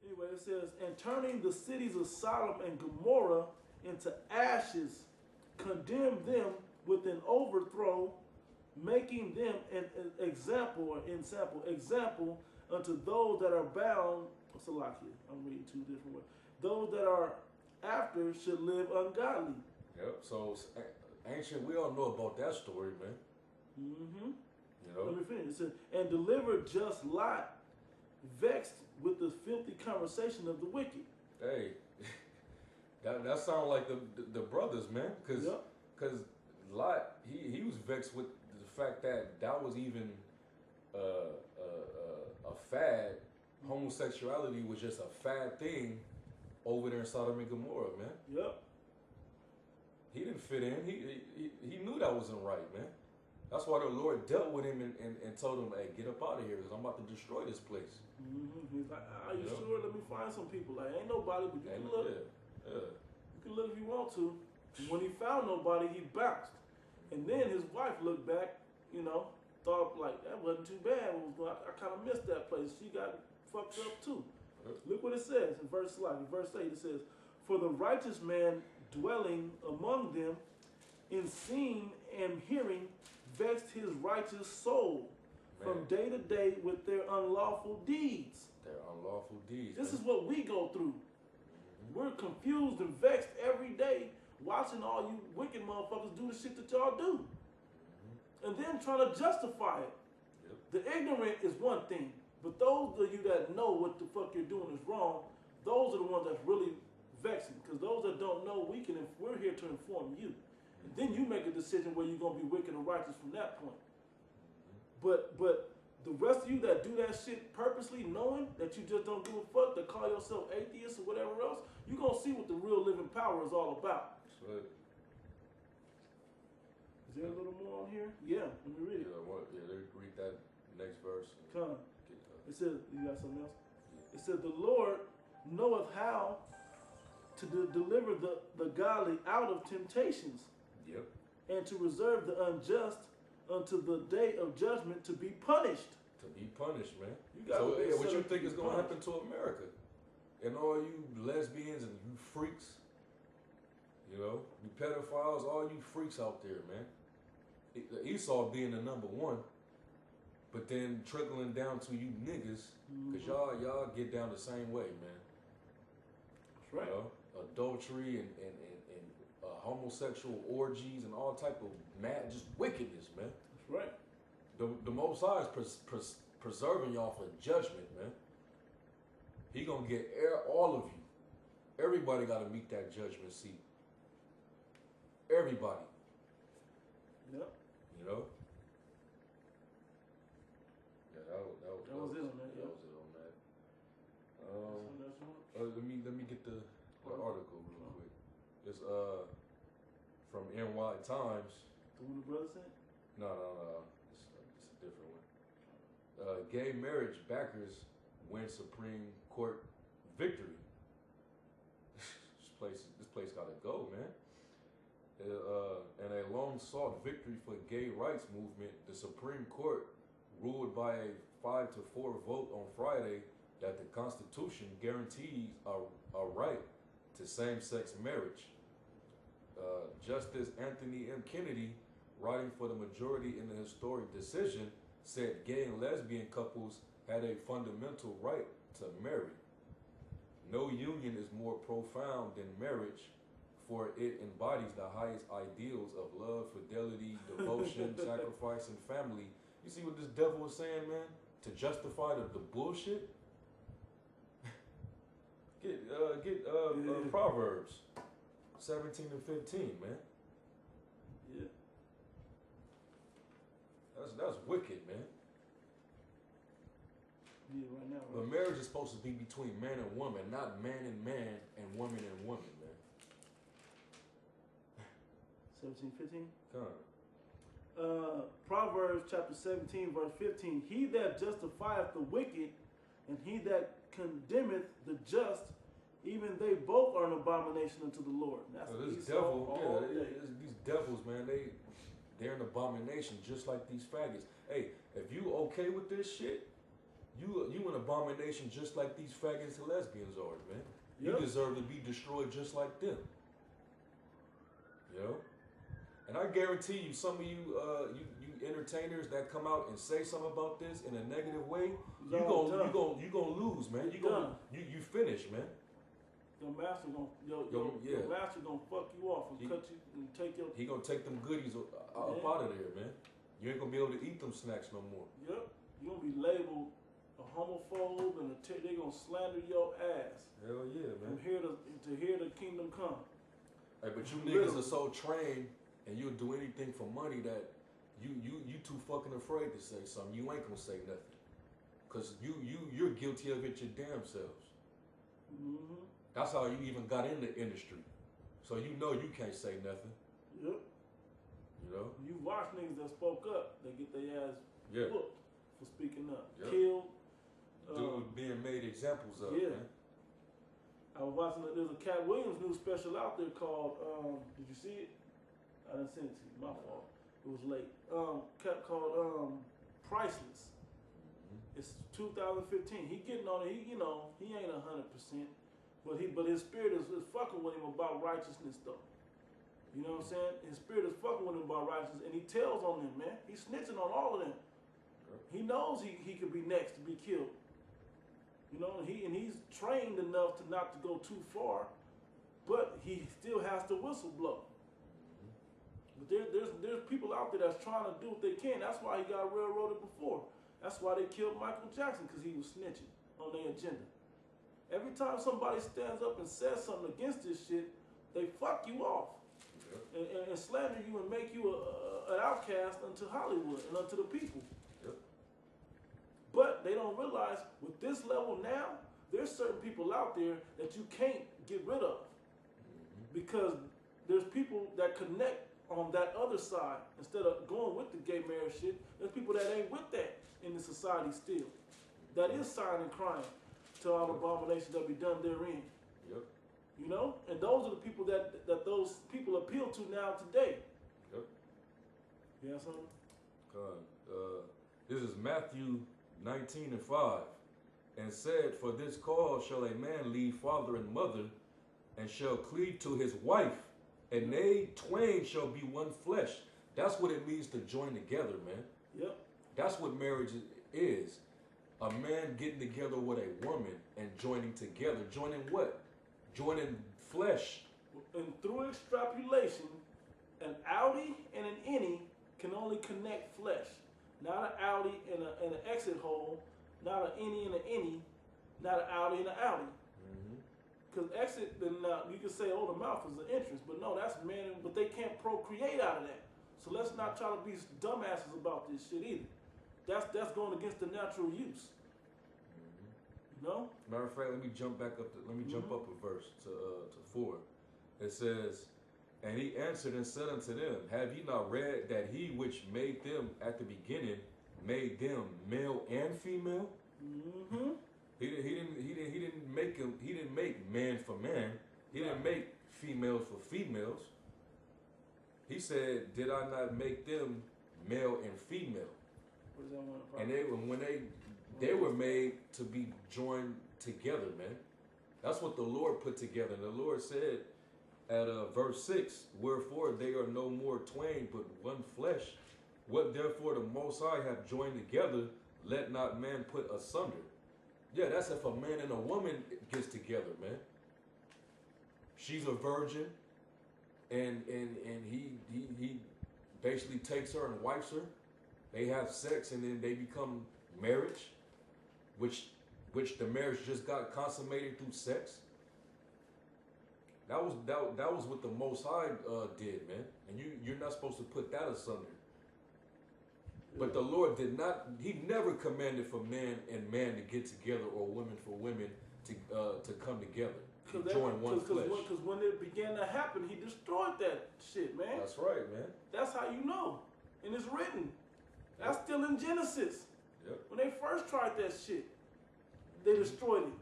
Anyway, it says, and turning the cities of Sodom and Gomorrah into ashes, condemn them with an overthrow, making them an example or example unto those that are bound. What's a lot here? I'm reading two different ways. Those that are after should live ungodly. Yep. So ancient, we all know about that story, man. Mm-hmm. You know. Let me finish. It says, and deliver just Lot, vexed with the filthy conversation of the wicked. Hey, that sounds like the brothers, man. Cause Lot he was vexed with the fact that was even a fad. Homosexuality was just a fad thing over there in Sodom and Gomorrah, man. Yep. He didn't fit in. He knew that wasn't right, man. That's why the Lord dealt with him and told him, hey, get up out of here because I'm about to destroy this place. Mm-hmm. He's like, are you sure? Let me find some people. Like, ain't nobody, but you can look. Yeah. You can look if you want to. And when he found nobody, he bounced. And then his wife looked back, thought like, that wasn't too bad. I kind of missed that place. She got fucked up too. Look what it says in verse 8. It says, for the righteous man dwelling among them, in seeing and hearing, vexed his righteous soul from day to day with their unlawful deeds. Their unlawful deeds. This is what we go through. Mm-hmm. We're confused and vexed every day watching all you wicked motherfuckers do the shit that y'all do. Mm-hmm. And then trying to justify it. Yep. The ignorant is one thing, but those of you that know what the fuck you're doing is wrong, those are the ones that's really vexing. Because those that don't know, we're here to inform you. And then you make a decision where you're going to be wicked or righteous from that point. But the rest of you that do that shit purposely, knowing that you just don't give a fuck, that call yourself atheists or whatever else, you're going to see what the real living power is all about. That's right. Is there a little more on here? Yeah, let me read it. Read that next verse. Come. It says, you got something else? It said, the Lord knoweth how to deliver the godly out of temptations. Yep. And to reserve the unjust unto the day of judgment to be punished. To be punished, man. So what you think is going to happen to America? And all you lesbians and you freaks, you pedophiles, all you freaks out there, man. Esau being the number one, but then trickling down to you niggas, because y'all get down the same way, man. That's right. Adultery and homosexual orgies and all type of just wickedness, man. That's right. The Most High is preserving y'all for judgment, man. He gonna get all of you. Everybody got to meet that judgment seat. Everybody. Yep. Yeah, that was it on that. That was it on that. Let me get the article real quick. It's from NY Times. The one the brother sent? No. It's a different one. Gay marriage backers win Supreme Court victory. This place gotta go, man. And a long-sought victory for gay rights movement, the Supreme Court ruled by a 5-4 vote on Friday that the Constitution guarantees a right to same-sex marriage. Justice Anthony M. Kennedy, writing for the majority in the historic decision, said gay and lesbian couples had a fundamental right to marry. No union is more profound than marriage, for it embodies the highest ideals of love, fidelity, devotion, sacrifice, and family. You see what this devil is saying, man? To justify the bullshit? Get Proverbs 17 and 15, man. Yeah. That's wicked, man. Yeah, right now. Right? But marriage is supposed to be between man and woman, not man and woman, man. 17, 15? Come on. Proverbs chapter 17, verse 15. He that justifieth the wicked, and he that condemneth the just, even they both are an abomination unto the Lord. That's this devil, these devils, man, they're an abomination, just like these faggots. Hey, if you okay with this shit, You an abomination just like these faggots and lesbians are, man. You Yep. deserve to be destroyed just like them. You know? And I guarantee you, some of you entertainers that come out and say something about this in a negative way, you gonna lose, man. You finish, man. Your master your master gonna fuck you off and cut you and take your. He gonna take them goodies up out of there, man. You ain't gonna be able to eat them snacks no more. Yep. You gonna be labeled a homophobe and they gonna slander your ass. Hell yeah, man. From here to hear the kingdom come. Hey, but you niggas are so trained and you'll do anything for money that you too fucking afraid to say something. You ain't gonna say nothing. Cause you're guilty of it your damn selves. Mm-hmm. That's how you even got in the industry. So you know you can't say nothing. Yep. You know? You watch niggas that spoke up, they get their ass whooped for speaking up. Yep. Killed. Dude being made examples of, yeah. man. I was watching, there's a Cat Williams new special out there called, did you see it? I didn't send it to you, my fault. It was late. Called Priceless. Mm-hmm. It's 2015. He getting on it, he ain't 100%, but his spirit is fucking with him about righteousness though. You know what I'm saying? His spirit is fucking with him about righteousness, and he tells on them, man. He's snitching on all of them. Yep. He knows he could be next to be killed. You know, and he's trained enough to not to go too far, but he still has to whistle blow. But there's people out there that's trying to do what they can. That's why he got railroaded before. That's why they killed Michael Jackson, because he was snitching on their agenda. Every time somebody stands up and says something against this shit, they fuck you off. Yep. And slander you and make you an outcast unto Hollywood and unto the people. Yep. But they don't realize with this level now, there's certain people out there that you can't get rid of. Mm-hmm. Because there's people that connect on that other side. Instead of going with the gay marriage shit, there's people that ain't with that in the society still. That is signing crime to all the abominations that be done therein. Yep. You know? And those are the people that those people appeal to now today. Yep. You have something? This is Matthew 19:5. And said, for this cause shall a man leave father and mother, and shall cleave to his wife, and they twain shall be one flesh. That's what it means to join together, man. Yep. That's what marriage is. A man getting together with a woman and joining together. Joining what? Joining flesh. And through extrapolation, an outie and an innie can only connect flesh. Not an outie and an exit hole, not an innie and an innie, not an outie and an outie. Because exit, then you can say, oh, the mouth is the entrance, but no, that's man, but they can't procreate out of that. So let's not try to be dumbasses about this shit either. That's going against the natural use. You know? Matter of fact, let me jump back up. Jump up a verse to 4. It says, and he answered and said unto them, have ye not read that he which made them at the beginning made them male and female? Mm-hmm. He didn't make man for man. He didn't make females for females. He said, did I not make them male and female? What does that mean? And when they were made to be joined together, man. That's what the Lord put together. And the Lord said at verse 6, wherefore they are no more twain, but one flesh. What therefore the Most High have joined together, let not man put asunder. Yeah, that's if a man and a woman gets together, man. She's a virgin, and he basically takes her and wipes her. They have sex, and then they become marriage, which the marriage just got consummated through sex. That was what the Most High did, man. And you're not supposed to put that asunder. But the Lord did not. He never commanded for man and man to get together, or women for women to come together, to join one flesh. Because when it began to happen, he destroyed that shit, man. That's right, man. That's how you know, and it's written. That's still in Genesis. Yep. When they first tried that shit, they destroyed it.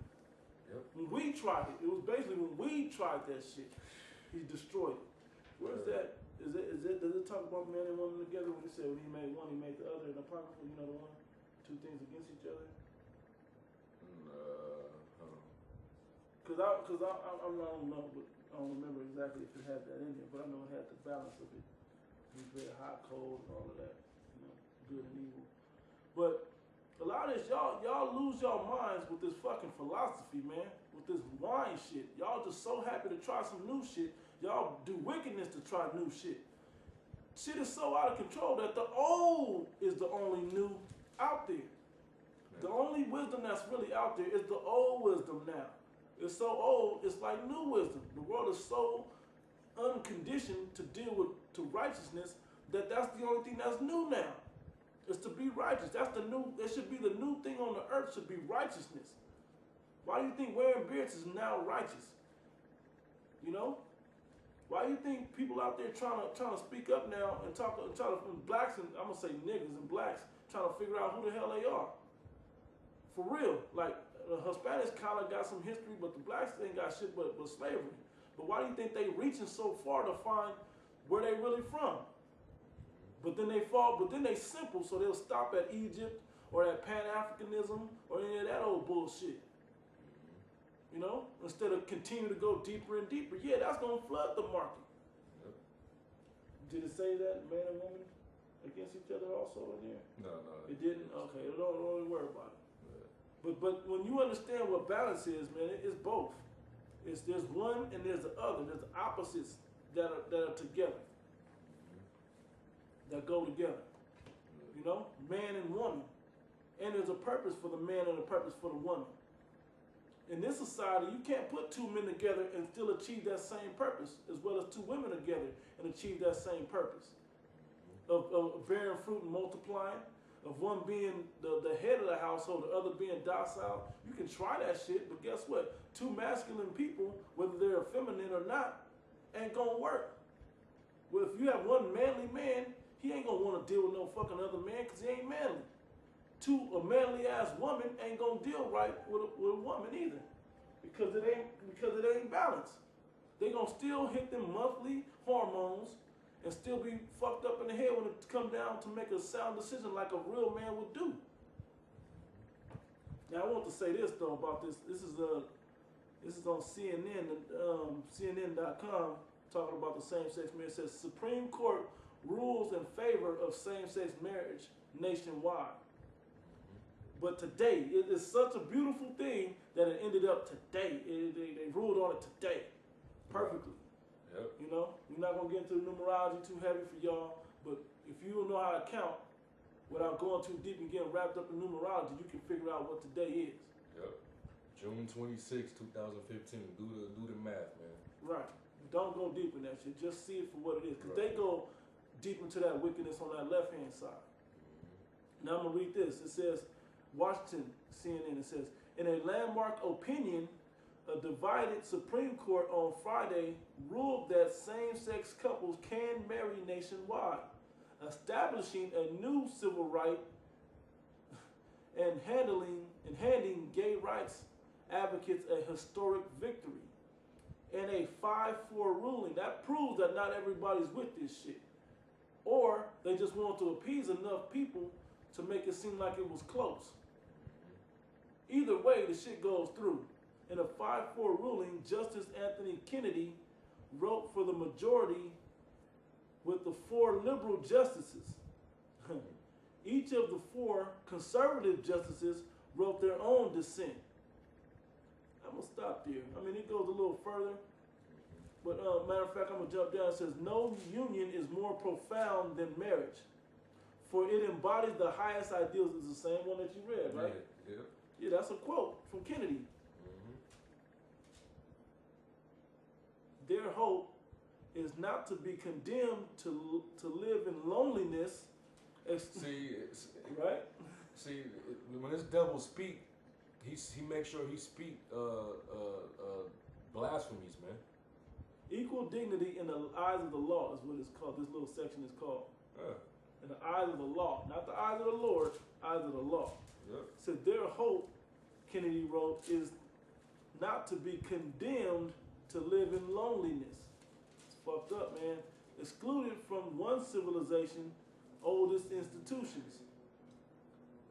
Yep. When we tried it, it was basically when we tried that shit, he destroyed it. Where's that? Does it talk about man and woman together when he said when he made one, he made the other, and apocryphal, the one, two things against each other? Cause I don't know, but I don't remember exactly if it had that in there, but I know it had the balance of it. It was very hot, cold, and all of that, you know, good and evil. But a lot of this, y'all lose your minds with this fucking philosophy, man. With this wine shit. Y'all just so happy to try some new shit. Y'all do wickedness to try new shit. Shit is so out of control that the old is the only new out there. The only wisdom that's really out there is the old wisdom now. It's so old, it's like new wisdom. The world is so unconditioned to deal with to righteousness that that's the only thing that's new now. Is to be righteous. That's the new. It should be the new thing on the earth. Should be righteousness. Why do you think wearing beards is now righteous? You know. Why do you think people out there trying to speak up now and try to blacks and I'm gonna say niggas and blacks trying to figure out who the hell they are? For real, like. The Hispanics kind of got some history, but the blacks ain't got shit but slavery. But why do you think they reaching so far to find where they really from? But then they simple, so they'll stop at Egypt or at Pan-Africanism or any of that old bullshit. You know? Instead of continue to go deeper and deeper. Yeah, that's going to flood the market. Yep. Did it say that man and woman against each other also in there? No. It didn't? Okay, don't really worry about it. But when you understand what balance is, man, it's both. There's one and there's the other. There's opposites that are together, that go together. You know, man and woman, and there's a purpose for the man and a purpose for the woman. In this society, you can't put two men together and still achieve that same purpose, as well as two women together and achieve that same purpose of bearing fruit and multiplying. Of one being the head of the household, the other being docile. You can try that shit, but guess what? Two masculine people, whether they're feminine or not, ain't gonna work. Well, if you have one manly man, he ain't gonna want to deal with no fucking other man because he ain't manly. A manly ass woman ain't gonna deal right with a woman either, because it ain't balanced. They gonna still hit them monthly hormones and still be fucked up in the head when it come down to make a sound decision like a real man would do. Now I want to say this though about this. This is on CNN, CNN.com, talking about the same-sex marriage. It says Supreme Court rules in favor of same-sex marriage nationwide. But today, it is such a beautiful thing that it ended up today. They ruled on it today, perfectly. Yep. You know, we're not gonna get into the numerology too heavy for y'all, but if you don't know how to count without going too deep and getting wrapped up in numerology, you can figure out what today is. Yep. June 26, 2015. Do the math, man. Right. Don't go deep in that shit. Just see it for what it is, because right. they go deep into that wickedness on that left-hand side. Now I'm gonna read this. It says, Washington CNN. It says, in a landmark opinion, a divided Supreme Court on Friday ruled that same-sex couples can marry nationwide, establishing a new civil right and handing gay rights advocates a historic victory. In a 5-4 ruling, that proves that not everybody's with this shit. Or they just want to appease enough people to make it seem like it was close. Either way, the shit goes through. In a 5-4 ruling, Justice Anthony Kennedy wrote for the majority with the 4 liberal justices. Each of the 4 conservative justices wrote their own dissent. I'm going to stop there. I mean, it goes a little further. But matter of fact, I'm going to jump down. It says, no union is more profound than marriage, for it embodies the highest ideals. It's the same one that you read, right? Yeah. Yeah, that's a quote from Kennedy. Their hope is not to be condemned to live in loneliness. Right? See, when this devil speak, he makes sure he speak blasphemies, man. Equal dignity in the eyes of the law is what it's called. This little section is called. In the eyes of the law, not the eyes of the Lord, eyes of the law. Yep. So their hope, Kennedy wrote, is not to be condemned to live in loneliness. It's fucked up, man. Excluded from one civilization, oldest institutions.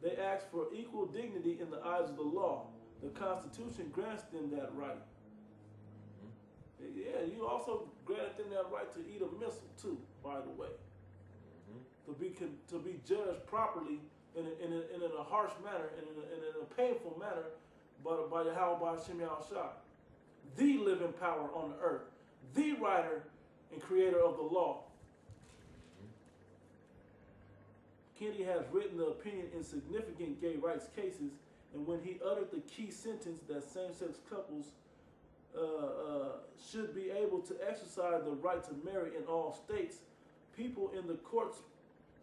They ask for equal dignity in the eyes of the law, The Constitution grants them that right. Mm-hmm. Yeah, you also granted them that right to eat a missile too, by the way. Mm-hmm. To be judged properly in a harsh manner, in a painful manner, but by Yahweh Ba'Shem Yahushua, the living power on the earth, the writer and creator of the law. Kennedy has written the opinion in significant gay rights cases, and when he uttered the key sentence that same-sex couples should be able to exercise the right to marry in all states, people in the court's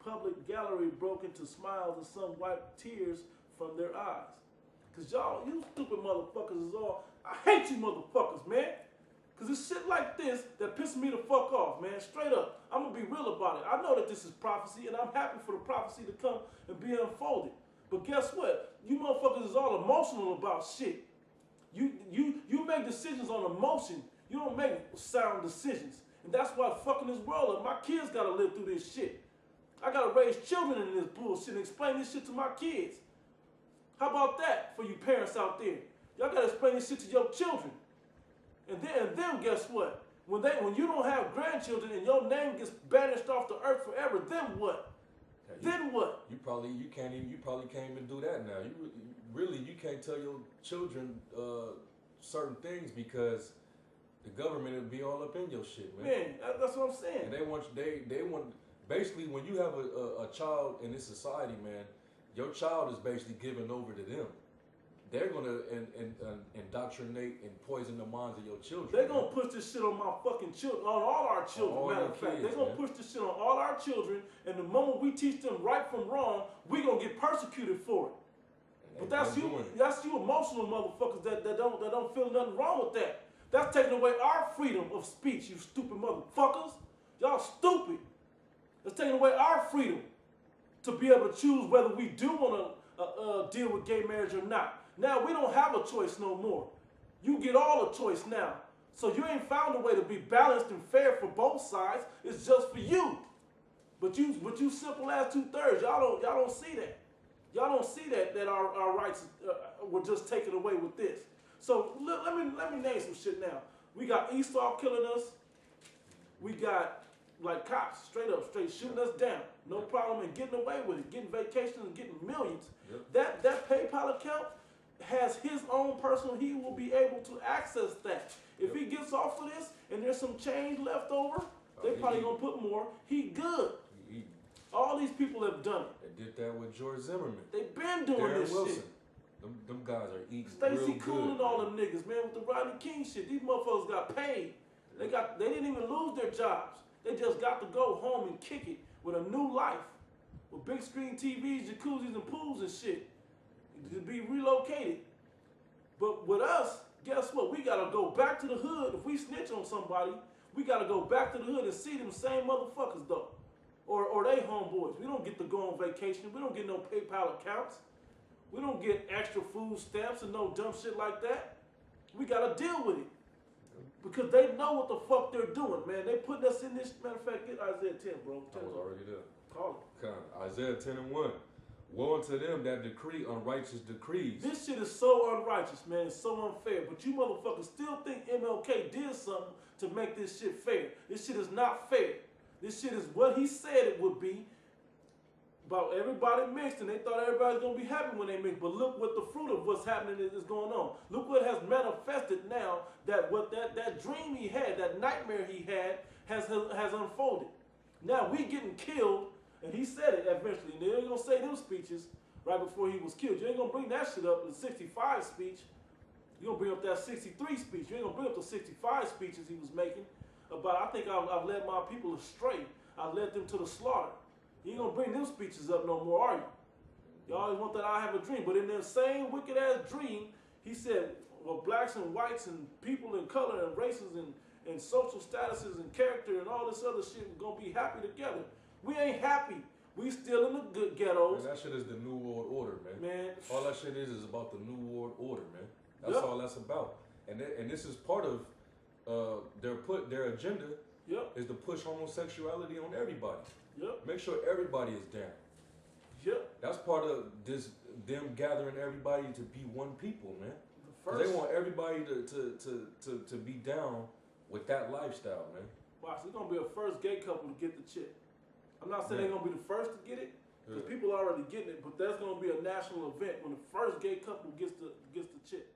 public gallery broke into smiles and some wiped tears from their eyes. Cause y'all, you stupid motherfuckers is all, I hate you motherfuckers, man. Cause it's shit like this that pisses me the fuck off, man. Straight up. I'm gonna be real about it. I know that this is prophecy, and I'm happy for the prophecy to come and be unfolded. But guess what? You motherfuckers is all emotional about shit. You make decisions on emotion. You don't make sound decisions. And that's why fucking this world up. My kids gotta live through this shit. I gotta raise children in this bullshit and explain this shit to my kids. How about that for you parents out there? Y'all gotta explain this shit to your children. And then guess what? When you don't have grandchildren and your name gets banished off the earth forever, then what? Then what? You probably can't even do that now. You can't tell your children certain things because the government will be all up in your shit, man. Man, that's what I'm saying. And they want basically when you have a child in this society, man, your child is basically given over to them. They're gonna indoctrinate and poison the minds of your children. They're gonna push this shit on my fucking children, on all our children. Matter of fact, they're gonna push this shit on all our children, and the moment we teach them right from wrong, we gonna get persecuted for it. But that's you emotional motherfuckers that don't feel nothing wrong with that. That's taking away our freedom of speech, you stupid motherfuckers. Y'all stupid. That's taking away our freedom to be able to choose whether we do want to deal with gay marriage or not. Now we don't have a choice no more. You get all the choice now. So you ain't found a way to be balanced and fair for both sides. It's just for you. But you simple ass 2/3. Y'all don't see that. Y'all don't see that our rights were just taken away with this. So let me name some shit now. We got Esau killing us. We got like cops straight shooting us down. No problem in getting away with it, getting vacations and getting millions. Yep. That PayPal account has his own personal, he will be able to access that. If he gets off of this and there's some change left over, they probably gonna put more. He good. All these people have done it. They did that with George Zimmerman. They've been doing Darren this Wilson. shit. Them guys are eating Stacey real Cool good. and all them niggas, man, with the Rodney King shit. These motherfuckers got paid. They didn't even lose their jobs. They just got to go home and kick it with a new life. With big screen TVs, jacuzzis, and pools and shit. To be relocated. But with us, guess what? We gotta go back to the hood. If we snitch on somebody, we gotta go back to the hood and see them same motherfuckers though. Or they homeboys. We don't get to go on vacation. We don't get no PayPal accounts. We don't get extra food stamps and no dumb shit like that. We gotta deal with it. Because they know what the fuck they're doing, man. They putting us in this. Matter of fact, get Isaiah 10, bro. I was already there. Call it. Isaiah 10:1. Woe unto them that decree unrighteous decrees. This shit is so unrighteous, man. It's so unfair. But you motherfuckers still think MLK did something to make this shit fair. This shit is not fair. This shit is what he said it would be. About everybody mixed, and they thought everybody's gonna be happy when they mixed. But look what the fruit of what's happening is going on. Look what has manifested now. That dream he had, that nightmare he had, has unfolded. Now we getting killed, and he said it eventually. And they ain't gonna say them speeches right before he was killed. You ain't gonna bring that shit up in the 65 speech. You gonna bring up that 63 speech. You ain't gonna bring up the 65 speeches he was making about. I think I've led my people astray. I led them to the slaughter. You ain't gonna bring them speeches up no more, are you? You always want that I have a dream. But in that same wicked ass dream, he said, well, blacks and whites and people in color and races and social statuses and character and all this other shit are gonna be happy together. We ain't happy. We still in the good ghettos. Man, that shit is the New World Order, man. All that shit is about the New World Order, man. That's all that's about. And this is part of their agenda is to push homosexuality on everybody. Make sure everybody is down. That's part of them gathering everybody to be one people, man. Because they want everybody to be down with that lifestyle, man. Watch, it's gonna be a first gay couple to get the chick. I'm not saying they're gonna be the first to get it, because people are already getting it, but that's gonna be a national event when the first gay couple gets the chick.